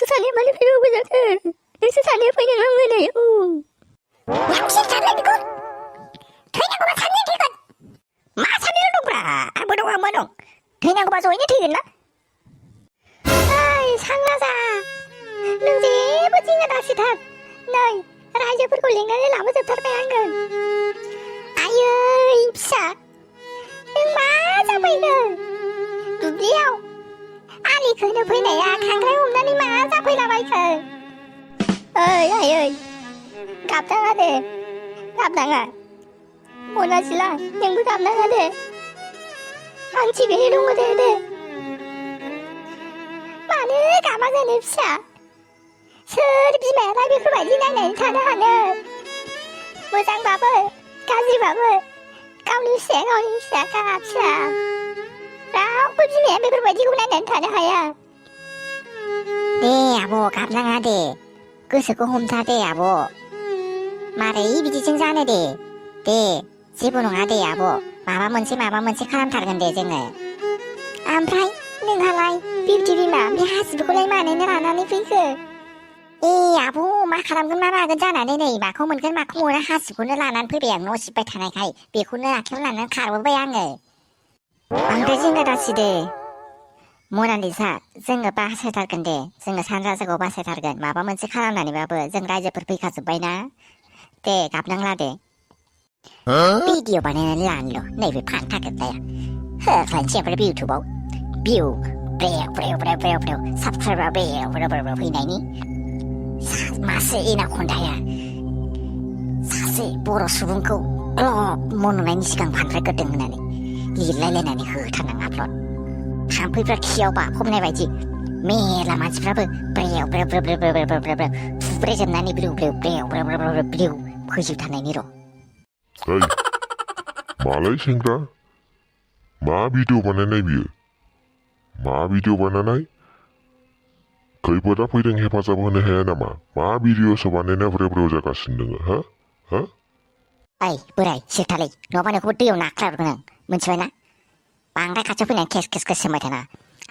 सानैया मानो फैबावबाय जाखो? नोंसोर सानैया फैनांला मोनायाव। नोंसोर सानैनिखौ थैनांगौबा सानैया थैगोन। मा सानैल' दंब्रा? आंबो दं। थैनांगौबा जयैनो थैगोन ना? ओइ सांराजा, नों जेबो जिंगा दासिथार। नै रायजोफोरखौ लेंनानै लाबोजोबथारबाय आङो। आयै फिसा, नों मा जाफैखो? दुब्लियाव आलि खोनो फैनाया खांख्राइ हमनानै मा जाफैलाबायखो? ओइ आयै, गाबनाङा दे, गाबनाङा। अनासिला, नोंबो गाबनाङा दे। आं थिगैनो दङ दे। मानो गाबा जानो फिसा? सोर बिमायालाय बेफोरबायदि नायनानै थानो हानो? मोजांबाबो गाज्रिबाबो गावनि फिसाया फिसा। रावबो बिमाया बेफोरबायदिखौ नायनानै थानो हाया। दे आब' गाबनाङा दे, गोसोखौ हमथा दे आब'। मारै बिदिजों जानो दे जेबो नङा दे आब'। माबा मोनसे खालामथारगोन दे जोङो। ओमफ्राय नोंहालाय बिब्दि बिमा बे हासिबखौलाय मानैनो लानानै फैखो? आब' मा खालामगोन मा मागोन जानानै नै माखौ मोनगोन माखौ मोना हासिबखौनो लानानै फैबाय आं न' सिबबाय थानायखाय। बेखौनो आखायाव लानानै खारबोबाय आङो। बांद्राय जिंगा दासि दे मनालिसा, जोङो बासायथारगोन दे। जोङो सानराजाखौ बासायथारगोन। माबा मोनसे खालामनानैबाबो जों रायजोफोर फैखाजोब्बाय ना। दे गाबनांला दे। भिडिअ बानायनानै लानोल' नैबे फान्था गोदलाया होख्लायनोसै ओमफ्राय इउटुबाव भिउ ब्रेव साबसक्राइबार ब्रेव फैनायनि। मासे एनाकन्डाया सासे बर' सुबुंखौ ग्लब मन'नायनि सिगां फानफ्रायग्रोदों होननानै लिरलायलायनानै होथारनां आपल'ड। थाम्फैफ्रा खियाव बाफबनाय बायदि मेरला मानसिफ्राबो ब्रेव थुब्रेजोबनानै ब्रेव फोजोबथारनायनि र'। मालाय सेंग्रा, मा भिडिअ बानायनाय बियो? मा भिडिअ बानायनाय? खैफोदा फैदों हेफाजाब होनो हाया नामा? मा भिडिअसो बानायना ब्रेव जागासिनो नोङो हा? ओइ बोराय सिरथालै, नङाबा नोंखौबो दैयाव नाख्लायहरगोन आं, मिथिबायना? बांद्राय खाथियाव फैनानै केस होनबाय थाना।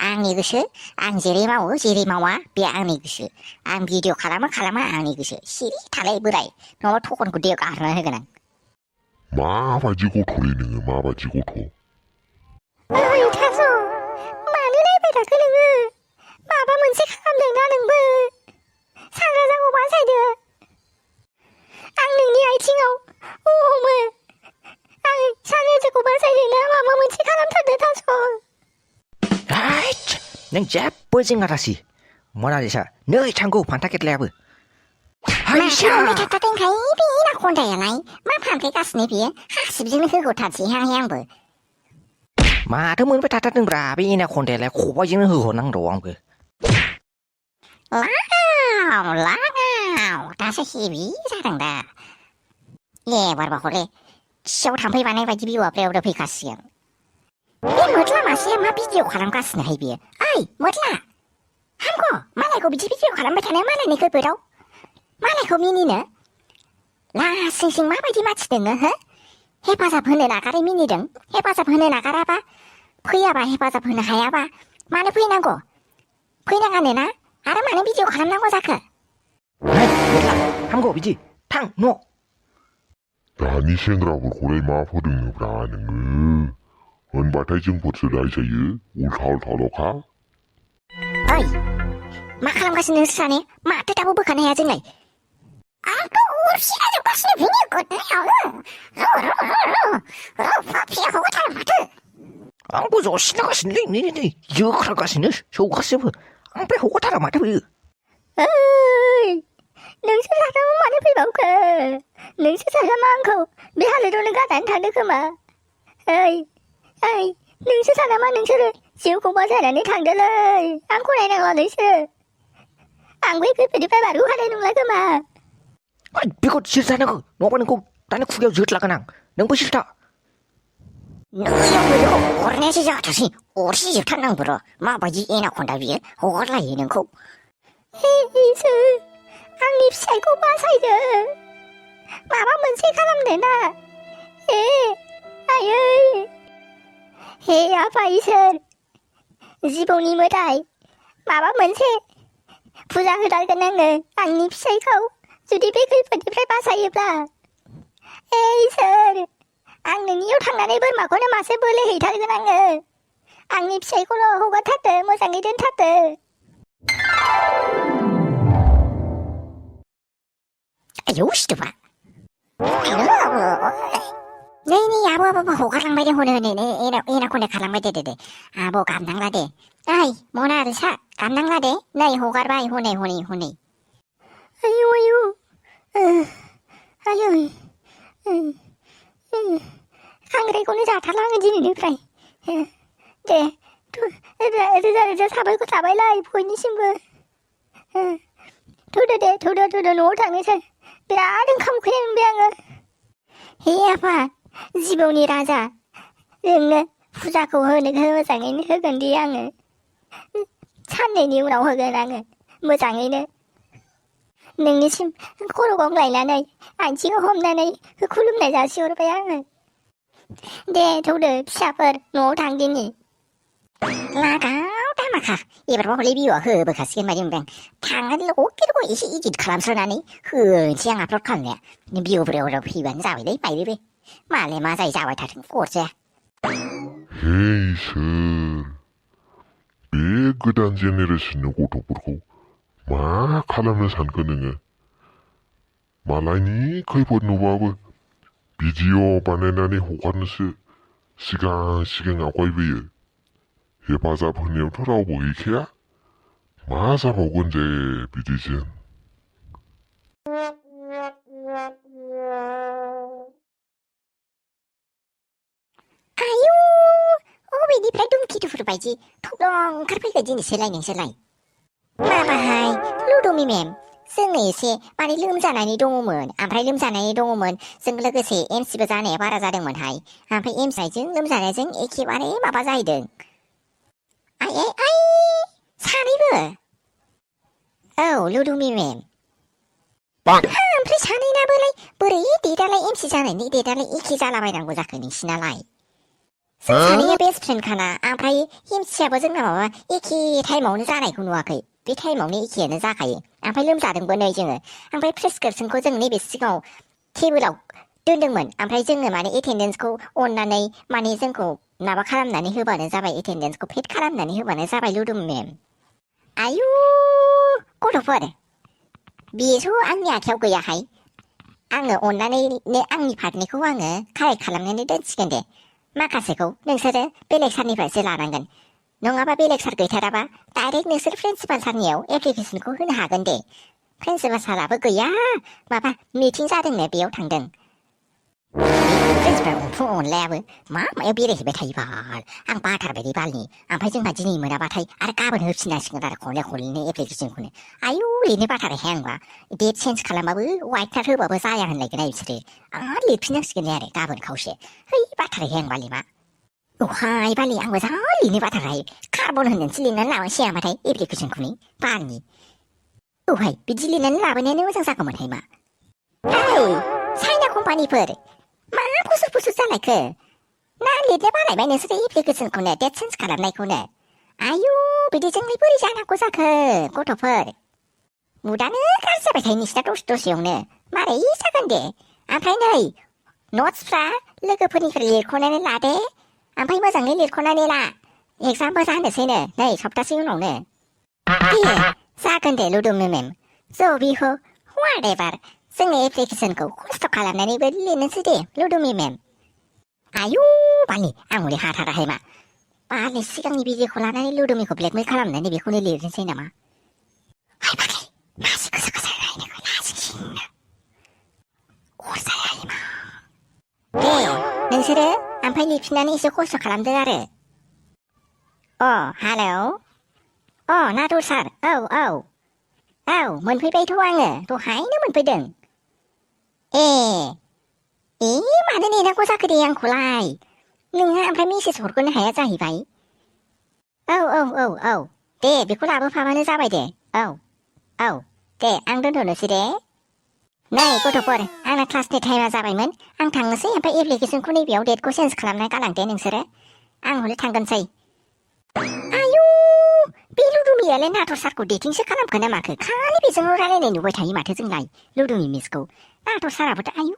आंनि गोसो, आं जेरै मावो जेरै मावा बे आंनि गोसो। आं भिडिअ खालामा आंनि गोसो। सिरि थालाय बोराय, नङाबा थखनखौ दैयाव गारहरना होगोन आं। माबायदि गथ'लै नोङो, माबायदि गथ'? ओइ थास', मानो नायबाय थाखो नोङो? माबा मोनसे खालामदोंना नोंबो? सांराजाखौ बासायदो। आं नोंनि आथिङाव हमो। आं सांराजाखौ बासायदोंना माबा मोनसे खालामथारदो थास'। नों जेबो जिंगा दासि मनालिसा, नै थांगौ फान्था गेदलायाबो। माथो हमबाय थाखादोंहाय बे एनाकन्डायालाय? मा फानफ्रेगासिनो बियो? हासिबजोंनो होग'थारसैहाय आंबो। माथो मोनबाय थाथारदोंब्रा बे एनाकन्डायालाय, खबाइजोंनो होहरनांगौ आंबो। लागाव दासो हेभि जादों दा। एबारबा हले खियाव थाम्फै बानाय बायदि बिउआ ब्रेव फैखासिगोन। बे मोद्ला मासेया मा भिडिअ खालामगासिनोहाय बियो? ओइ मोद्ला, हामगौ मालायखौ बिदि भिडिअ खालामबाय थानाया मालायनि खैफोदाव। मालायखौ मिनिनो लासिं माबायदि मानसि नोङो हो? हेफाजाब होनो नागारै मिनिदों। हेफाजाब होनो नागाराबा, फैयाबा हेफाजाब होनो हायाबा मानो फैनांगौ? फैनाङानो ना? आरो मानो भिडिअ खालामनांगौ जाखो? हामगौ बिदि थां न'। दानि सेंग्राफोरखौलाय मा फोरोङोब्रा नोङो? होनबाथाय जोंफोरसो रायजायो, उल्था-उल्थाल'खा। ओइ, मा खालामगासिनो नोंसोर सानै? माथो दाबो बोखानो हाया जोंलाय? आंथ' उरसिलाजोबगासिनो भिडिअ गोदनायावनो। फाफिया हगारथारो माथो। आंबो जसिनागासिनोलै नै जोख्रागासिनो सौगासिनोबो, ओमफ्राय हगारथारा माथो बियो। ओइ, नोंसोर साथामा मानो फैबावखो? नोंसोर साथामा आंखौ बे हालोदावनो गारनानै थांदो खोमा। ओइ, नोंसोर साथामा नोंसोरो जिउखौ बासायनानै थांदोलै। आंखौ नायनांला नोंसोरो। आं बै खैफोदनिफ्राय बारग' हानाय नंला खोमा। बेखौ सिरजानांगौ, नङाबा नोंखौ दानि खुगायाव जोदलागोन आं। नोंबो सिरथा। नोंखौ हरनायासो जाथारसै, अरसिजोबथारनांगौ र'। माबायदि एनाकन्डा बियो, हगारलायो नोंखौ। इसोर, आंनि फिसायखौ बासायदो। माबा मोनसे खालामदो ना। आयै, हे आफा इसोर, जिबौनि मोदाय, माबा मोनसे फुजा होथारगोन आङो आंनि फिसायखौ जुदि बे खैफोदनिफ्राय बासायोब्ला इसोर आं नोंनियाव थांनानै बोरमाखौनो मासे बोलि हैथारगोन आङो आंनि फिसायखौल' हगारथारदो मोजाङै दोनथारदो आयौ सिथुबा नै आब' हगारलांबाय दे हनै एनाखौनो खारलांबाय दे आब' गाबनांला दे ओइ मना रोसा गाबनांला दे नै हगारबाय हनै आयौ आयौ खांख्राइखौनो जाथारला आङो दिनैनिफ्राय दे रोजा साबायखर थाबायलाय बयनिसिमबो थौदो न'आव थांनोसै बिराद ओंखाम उखैनाय मोनबाय आङो हे आफा जिबौनि राजा नोंनो फुजाखौ मोजाङैनो होगोन दे आङो साननैनि उनाव होगोन आङो मोजाङैनो नोंनिसिम खर' गंग्लायनानै आथिङाव हमनानै खुलुमनाय जासिहरबाय आङो दे थौदो फिसाफोर न'आव थांदिनि लागाव दामाखा एबारबा हले बिउआ होबोखासिगोन बायदि मोनबाय आं थांनानै लकेलखौ एसे इदिट खालामस्रानानै होनोसै आं आपलड खालामनाया बिउ बुरायाव फैबानो जाबायलै बायबो मालाय मा जाबाय थाथों अरजाया हे इसोर बे गोदान जेनेरेसननि गथ'फोरखौ मा खालामनो सानखो नोङो मालायनि खैफोद नुबाबो भिडिअ' बानायनानै हगारनोसो सिगां आवगायबोयो हेफाजाब होनायावथ' रावबो गैखाया मा जाबावगोन जे बिदिजों आयौ अबेनिफ्राय दुमखिथुफोर बायदि थब्लं ओंखारफैखो दिनैसोलाय नोंसोरलाय माबाहाय लुदुमि मेम जोङो एसे माने लोमजानानै दङमोन जों लोगोसे एमसिबो जानाया बारा जादोंमोनहाय ओमफ्राय एमसिजों लोमजानायजों एखेबारे माबा जाहैदों आइ सानैबो औ लुदुमि मेम ओमफ्राय सानैनाबोलाय बोरै डेटआलाय एमसि जानायनि डेटआलाय एखे जालाबायनांगौ जाखो नोंसिनालाय जों सानैया बेस्ट फ्रेन्ड खाना ओमफ्राय एमसियाबो जोंना माबा एखे टाइमावनो जानायखौ नुवाखै बे टाइमावनो एखेयानो जाखायो ओमफ्राय लोमजादोंबो नै जोङो ओमफ्राय प्रेसक्रिपसनखौ जों नैबे सिगाङाव टेबोलाव दोनदोंमोन ओमफ्राय जोंनो माने एटेन्डेन्सखौ अननानै माने जोंखौ माबा खालामनानै होबानो जाबाय एटेन्डेन्सखौ पेड खालामनानै होबानो जाबाय लुदुम मेम आयु गथ'फोर बेथ' आंनि आखायाव गैयाहाय आङो अननानै आंनि पार्टनिखौ आङो कारेक्ट खालामनानै दोनसिगोन दे माखासेखौ नोंसोरो बेलेग सारनिफ्रायसो लानांगोन नङाबा बेलेग सार गैथाराबा डाइरेक्ट नोंसोर प्रिन्सिपाल सारनियाव एप्लिकेसनखौ होनो हागोन दे प्रिन्सिपाल साराबो गैया माबा मिटिं जादोंनो बेयाव थांदों प्रिन्सिपाल फुं अनलायाबो मायाव बेरायहैबाय थायो बाल आं बाथारबायलै बालनि ओमफ्राय जोंहा दिनै मोनाबाथाय आरो गाबोन होफिननांसिगोन आरो खनले एप्लिकेसनखौनो आयु लिरनो बाथारहाय आंबा डेट चेन्ज खालामबाबो वाइट कार्ड होबाबो जाया होनलायगोन बिसोरो आरो लिरफिननांसिगोन आरो गाबोन खावसे है बाथारहाय आं बालिमा औहाय बालि आंबो जा लिरनो बाथारहाय कार्बन होननानैसो लिरनानै लाबोनोसै आंबाथाय एप्लिकेसनखौनो बालनि औहाय बिदि लिरनानै लाबोनायानो मोजां जागौमोनहाय मा चाइना कम्पानिफोर मा फुसुर जालायखो ना लिरनो बानायबाय नोंसोर एप्लिकेसनखौनो डेट चेन्ज खालामनायखौनो आयु बिदिजोंलाय बोरै जानांगौ जाखो गथ'फोर मुदानो गाज्रि जाबाय थायो नोंसिना दसेयावनो मारै जागोन दे ओमफ्राय नै नट्सफ्रा लोगोफोरनिफ्राय लिरख'नानै लादे ओमफ्राय मोजाङै लिरख'नानै ला एगजामबो जानोसैनो नै सप्तासे उनावनो दे जागोन दे लुदुम मेम ज' बिहु वाट जोङो एप्लिकेसनखौ खस्थ' खालामनानैबो लिरनोसै दे लुदुमि मेम आयु बालि आं हले हाथाराहाय मा बालनि सिगांनि भिडिअखौ लानानै लुदुमिखौ ब्लेकमेल खालामनानै बेखौनो लिरनोसै नामा हाय बालि मासि गोसा रायनायखौ लाजिखिनो अरजाया मा दे नोंसोरो ओमफ्राय लिरफिननानै एसे खस्थ' खालामदो आरो हेलौ नादर सार औ मोनफैबायथ' आङो दहायनो मोनफैदों ए मानो नेनांगौ जाखो दे आंखौलाय नोंहा ओमफ्राय मेसेज हरगोनो हाया जाहैबाय औ दे बेखौ लाबोफाबानो जाबाय दे औ दे आं दोनथ'नोसै दे नै गथ'फोर आंना क्लासनि टाइमा जाबायमोन आं थांनोसै ओमफ्राय एप्लिकेसनखौ नैबेयाव डेटखौ चेन्ज खालामना गालांदे नोंसोरो आं हले थांगोनसै आयु बे लुदुमियालाय नाथुर सारखौ डेटिंसो खालामखो ना माखो खालि बेजोंल' रायलायनाय नुबाय थायो माथो जोंलाय लुदुमि मिसखौ नाथुर साराबोथ' आयु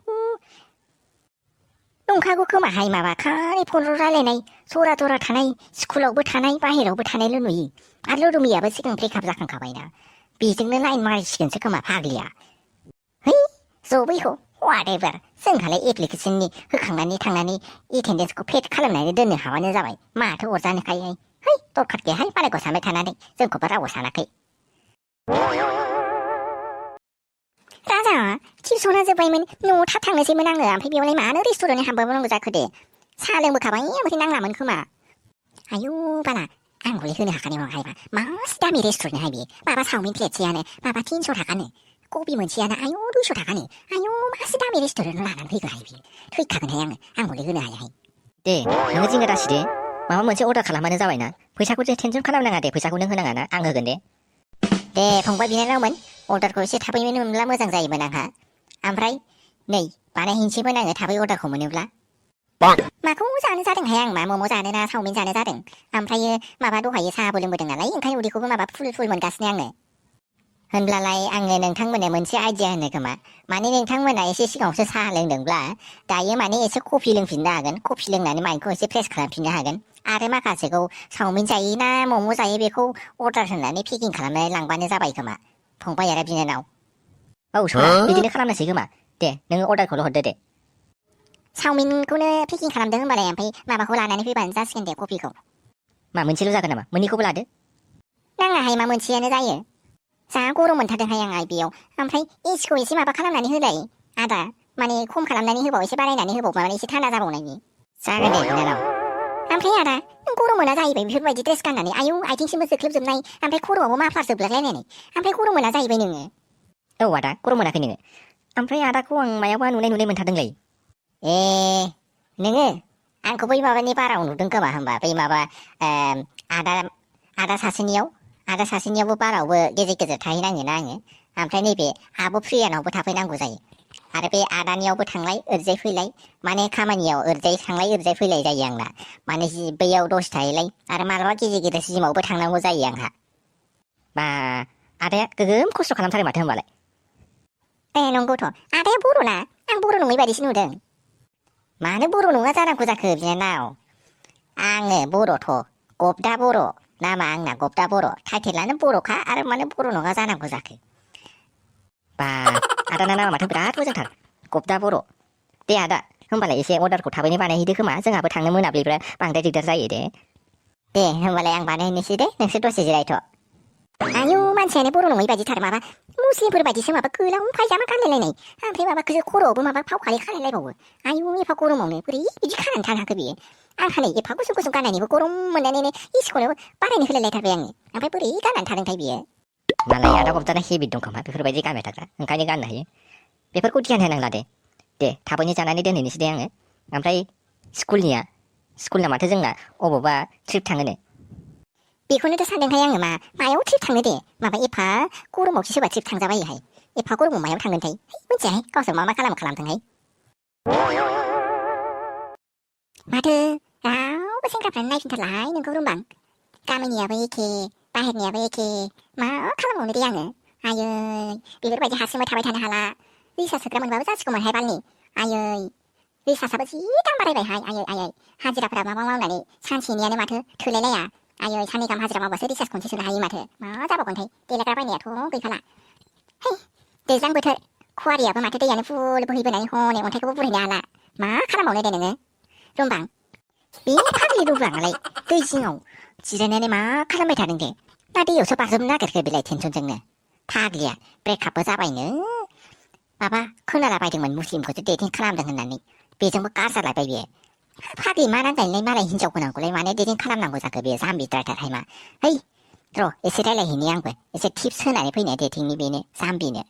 नंखागौ खोमाहाय माबा खालि फनल' रायलायनाय जरा जरा थानाय स्कुलावबो थानाय बाहेरावबो थानायल' नुयो आरो लुदुमियाबो सिगां ब्रेकआप जाखांखाबायना बेजोंनो लाइन मारिसिगोनसो खोमा फाग्लिया है जबैखौ वाटेभार जोंहालाय एप्लिकेसननि होखांनानै थांनानै एटेन्डेन्सखौ पेड खालामनानै दोननो हाबानो जाबाय माथो अरजानोखाय है दरखार गैयाहाय मालायखौ सानबाय थानानै जोंखौबो रावबो सानाखै राजा टिउसना जोब्बायमोन न'आव थाब थांनोसैमोन आङो ओमफ्राय बेयावलाय मानो रेस्टुरेन्टआव हाबबोनांगौ जाखो दे साहा लोंबोखाबाय ओमफ्राय नांलामोन खोमा आयु बाला आं हले होनो हाखानाय नङाहायबा मासे दामि रेस्टुरेन्टहाय बेयो माबा चावमिन प्लेटसेयानो माबा 300 थाखानो कबि मोनसेयानो आयु 200 थाखानो आयु मासे दामि रेस्टुरेन्टआव लानानै फैगोहाय बेयो थैखागोनहाय आं हले होनो हायाहाय दे नोङो जिंगा दासि दे माबा मोनसे अर्डार खालामबानो जाबायना फैसाखौ जे टेनसन खालामनाङा दे फैसाखौ नों होनाङा ना आं होगोन दे फंबाय बिनानावमोन अर्डारखौ एसे थाबैनो मोनब्ला मोजां जायोमोन आंहा ओमफ्राय नै बानायहैनोसैमोन आङो थाबै अर्डारखौ मोनोब्ला माखौ जानो जादोंहाय आं मा मम' जानो ना चावमिन जानो जादों ओमफ्रायो माबा दहायो साहाबो लोंबोदों नालाय ओंखायनो उदैखौबो माबा फुल मोनगासिनो आङो होनब्लालाय आङो नोंथांमोननो मोनसे आइडिया होनो खोमा माने नोंथांमोना एसे सिगाङावसो साहा लोंदोंब्ला दायो माने एसे कफि लोंफिननो हागोन कफि लोंनानै माइन्डखौ एसे फ्रेस खालामफिननो हागोन आरो माखासेखौ चावमिन जायो ना मम' जायो बेखौ अर्डार होनानै पेकिं खालामनानै लांबानो जाबाय खोमा फंबाय आरो बिनानाव औ सना बिदिनो खालामनोसै खोमा दे नोङो अर्डारखौल' हरदो दे चावमिनखौनो पेकिं खालामदों होनबालाय ओमफ्राय माबाखौ लानानै फैबानो जासिगोन दे कफिखौ मा मोनसेल' जागोन नामा मोननैखौबो लादो नाङाहाय मा मोनसेयानो जायो जा गरम मोनथारदोंहाय आं बेयाव ओमफ्राय एसिखौ एसे माबा खालामनानै होलाय आदा माने खम खालामनानै होबाव एसे बारायनानै होबाव माने एसे थान्दा जाबावनायनि जागोन दे बिनानाव ओमफ्राय आदा नों गरम मोना जाहैबाय बेफोरबायदि ड्रेस गाननानै आयौ आथिंसिमबो जोख्लोबजोबनाय ओमफ्राय खर'आवबो माफ्लार जोबलायलायनाय ओमफ्राय गरम मोना जाहैबाय नोङो औ आदा गरम मोनाखै नोङो ओमफ्राय आदाखौ आं मायावबा नुनाय मोनथारदोंलै ए नोङो आंखौ बै माबानि बाराव नुदों खोमा होनबा बै माबा आदा सासेनियावबो बारावबो गेजेर थाहैनाङोना आङो ओमफ्राय नैबे आब' प्रियानावबो थाफैनांगौ जायो आरो बे आदानियावबो थांलाय ओरैजाय फैलाय माने खामानियाव ओरैजाय थांलाय ओरैजाय फैलाय जायो आंना माने बैयाव दसे थाहैलाय आरो मालाबा गेजेर जिमावबो थांनांगौ जायो आंहा बा आदाया गोगोम खस्थ' खालामथारो माथो होनबालाय ए नंगौथ' आदाया बर'ना आं बर' नङै बायदिसो नुदों मानो बर' नङा जानांगौ जाखो बिनानाव आङो बर'थ' गबदा बर' नामा आंना गबदा बर' टाइटेलानो बर'खा आरो मानो बर' नङा जानांगौ जाखो बा आदाना नामा माथो बिराद मोजांथार गबदा बर' दे आदा होमबालाय एसे अर्डारखौ थाबैनो बानायहैदो खोमा जोंहाबो थांनो मोनाब्लिब्रा बांद्राय दिगदार जायो दे होमबालाय आं बानायनोसै दे नोंसोर दसे जिरायथ' आयौ मानसियानो बर' नङै बायदिथार माबा मुस्लिमफोर बायदिसो माबा गोलाव फायजामा गानलायलायनाय ओमफ्राय माबा खर'आवबो माबा फाव खालि खालायलायबावो आयौ एफा गरमावनो बोरै बिदि खानानै थानो हाखो बियो आंहा नै एफा गुसुं गाननानैबो गरम मोननानैनो इसिखौनो बारायनो होलायलायथारबाय आङो ओमफ्राय बोरै गाननानै थादोंथाय बियो मालाय आदा गबदाना हेबिट दं खोमा बेफोरबायदि गानबाय थाग्रा ओंखायनो गाननो हायो बेफोरखौ ध्यान होनांला दे थाबैनो जानानै दोनहैनोसै दे आङो ओमफ्राय स्कुलना माथो जोंना अबावबा ट्रिप थाङोनो बेखौनोथ' सानदोंहाय आङो मायाव ट्रिप थांनो दे माबा एफा गरमावसो सोरबा ट्रिप थांजाबायोहाय एफा गरमाव मायाव थांगोनथाय मिथियाहाय गावसोर मा खालामदोंहाय माथो रावबो सेंग्राफ्रानो नायफिनथारलाहाय नोंखौ रुमबां गामिनियाबो एखे बाहेरनियाबो एखे मा खालामबावनो दे आङो आयै बेफोरबायदि हारसिंबाय थाबाय थानो हाला रिसार्ज सोग्रा मोनबाबो जासिगौमोनहाय बालनि आयै रिसार्जआबो जि दाम बारायबायहाय आयै हाजिराफोरा माबा मावनानै सानसेनियानो माथो थोलायलाया आयै साननै गाहाम हाजिरा मावबासो रिसार्ज खनसे सोनो हायो माथो मा जाबावगोनथाय देलायग्रा बायनायाथ' गैखाला है दैज्लां बोथोर खुवारियाबो माथो दैयानो फुल बोहैबोनानै हनै अन्थाइखौबो बुरहैनो हाला मा खालामबावनो दे नोङो रुमबां बे फाग्लि रुमबाङालाय दै जिङाव जिरायनानै मा खालामबाय थादों दे ना दैयावसो बाज्रुमनो नागिरखो बेलाय टेनसनजोंनो फाग्लिया ब्रेकआपबो जाबायनो माबा खोनाला बायदोंमोन मुस्लिमखौसो डेटिं खालामदों होननानै बेजोंबो गारजालायबाय बियो फाग्लि मा नांलायनाय मालाय हिनजाव गोनांखौलाय मानो डेटिं खालामनांगौ जाखो बेयो जाम्बिद्रायथारहाय मा है र' एसे रायलायहैनि आंबो एसे टिप्स होनानै फैनो डेटिंनि बेनो जाम्बिनो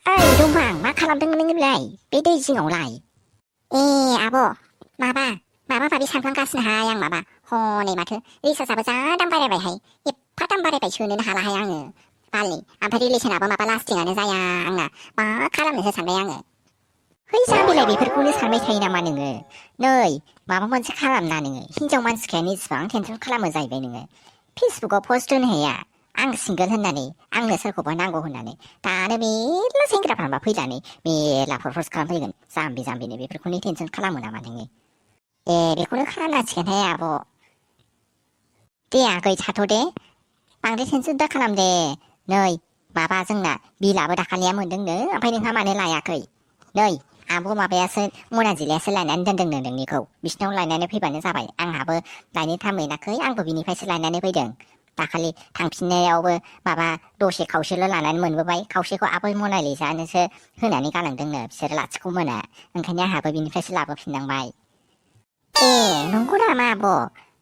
ओइ रुमबां मा खालामदों नोंलाय बे दै जिङावलाय ए आब' माबा माबि सानफ्लांगासिनोहाय आं माबा हनै माथो रिसार्जआबो जा दाम बारायबायहाय एफा दाम बारायबाय सोनोनो हालाहाय आङो बालनि ओमफ्राय रिलेसनाबो माबा लास्टिंआनो जाया आंना मा खालामनोसो सानबाय आङो है जाम्बिलाय बेफोरखौनो सानबाय थायो नामा नोङो नै माबा मोनसे खालामना नोङो हिनजाव मानसिखायानो इसिबां टेनसन खालामो जाहैबाय नोङो फेसबुकाव पोस्ट होनो हाया आं सिंगोल होननानै आंनो सोरखौबा नांगौ होननानै दानो मेरला सेंग्राफ्राबा फैनानै मेरला प्रप'ज खालामफैगोन जाम्बि जाम्बिनो बेफोरखौनो टेनसन खालामो नामा नोङो बेखौनो खालामनांसिगोनहाय आब' दे आगै थाथ' दे बांद्राय टेनसन दा खालाम दे नै माबा जोंना बिलाबो दाखालिया मोनदोंनो ओमफ्राय नोंहा मानो लायाखै नै आब' माबायासो मना जिलायासो लायनानै दोनदोंनो नोंनिखौ बिसिनाव लायनानै फैबानो जाबाय आंहाबो लायनो टाइम मोनाखै आंबो बिनिफ्रायसो लायनानै फैदों दाखालि थांफिननायावबो माबा दसे खावसेल' लानानै मोनबोबाय खावसेखौ आबै मनालिसानोसो होनानै गालांदोंनो बिसोरो लाथिख' मोना ओंखायनो आंहाबो बिनिफ्रायसो लाबोफिननांबाय नंगौ नामा आब'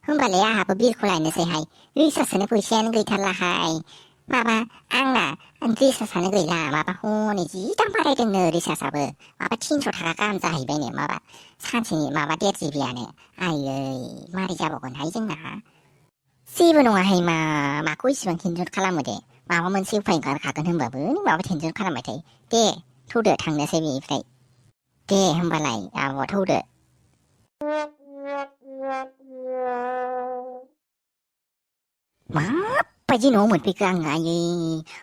होमबालाय आंहाबो बिलखौ लायनोसैहाय रिसार्ज सोनो फैसायानो गैथारलाहाय माबा आंना रिसार्जआनो गैला माबा हनै जि दाम बारायदोंनो रिसार्जआबो माबा 300 थाखा गाहाम जाहैबायनो माबा सानसेनि माबा 1.5 जिबियानो आयै मारै जाबावगोनहाय जोंना जेबो नङाहाय माखौ इसिबां टेनसन खालामो दे माबा मोनसे उफाय ओंखारखागोन होनबाबो नों माबा टेनसन खालामबाय थायो दे थौदो थांनोसै बेनिफ्राय दे होमबालाय आब' थौदो माबायदि न'आव मोनफैखो आङो आयै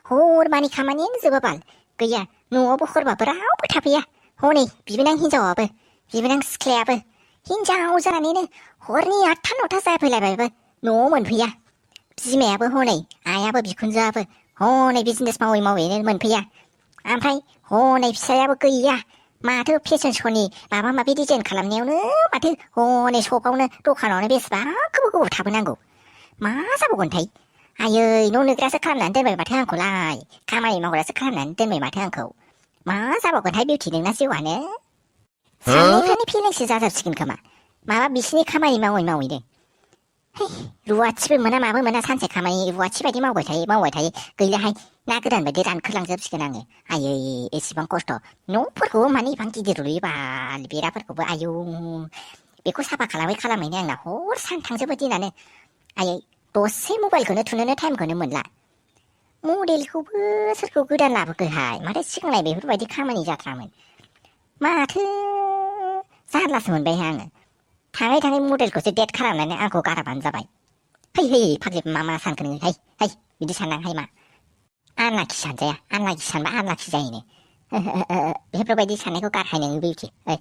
हरमानि खामानियानो जोबाबाल गैया न'आवबो हरबाबो रावबो थाफैया हनै बिबोनां हिनजावाबो बिबोनां सिख्लायाबो हिनजाव जानानैनो हरनि 8था 9था जाफैलायबायबो न'आव मोनफैया बिमायाबो हनै आइयाबो बिखुनजोआबो हनै बिजनेस मावै मावैनो मोनफैया ओमफ्राय हनै फिसायाबो गैया माथो फेशन श'नि माबा माबि डिजाइन खालामनायावनो माथो हनै सपआवनो दखानावनो बेसेबा गोबाव थाबोनांगौ मा जाबावगोनथाय आयै न' नोग्रासो खालामनानै दोनबाय माथो आंखौलाय खामानि मावग्रासो खालामनानै दोनबाय माथो आंखौ मा जाबावगोनथाय बिउटि नोंना जिउआनो साननायफ्रानो फेलेंसो जाजोबसिगोन खोमा माबा बिसिनि खामानि मावै मावैनो रुवाथिबो मोना माबो मोना सानसे खामानि रुवाथि बायदि मावबाय थायो गैलाहाय ना गोदान बायदि रानखोलांजोबसिगोन आङो आयै एसेबां खस्थ' न'फोरखौबो माने एफां गिदिर लुयो बाल बेराफोरखौबो आयौ बेखौ साफा खालामैनो आंना हर सान थांजोबो दिनानो आयै दसे मबाइलखौनो थुनोनो टाइमखौनो मोनला मडेलखौबो सोरखौ गोदान लाबोखोहाय माथो सिगांलाय बेफोरबायदि खामानि जाथ्रामोन माथो जारलासो मोनबायहाय आङो थाङै थाङै मडेलखौसो डेट खालामनानै आंखौ गाराबानो जाबाय है फाग्लि मा सानखो नोङो है बिदि साननांहाय मा आनलाखि सानजाया आनलाखि सानबा आनलाखि जायोनो बेफोरबायदि साननायखौ गारहाय नोङो बिउटि है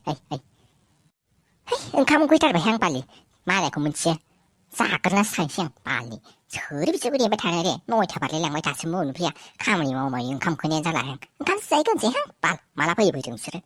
ओंखाम उखैथारबायहाय आं बालि मालायखौ मोनथियो जाग्रोनासो थांसै आं बालि सोर बिसोरबो नेबाय थानो दे 9था बारलायलांबाय दासिमबो उनफैया खामानि मावै ओंखाम उखैनायानो जाला ओंखामसो जाहैगोनसै बाल माला फैयो बिसोरो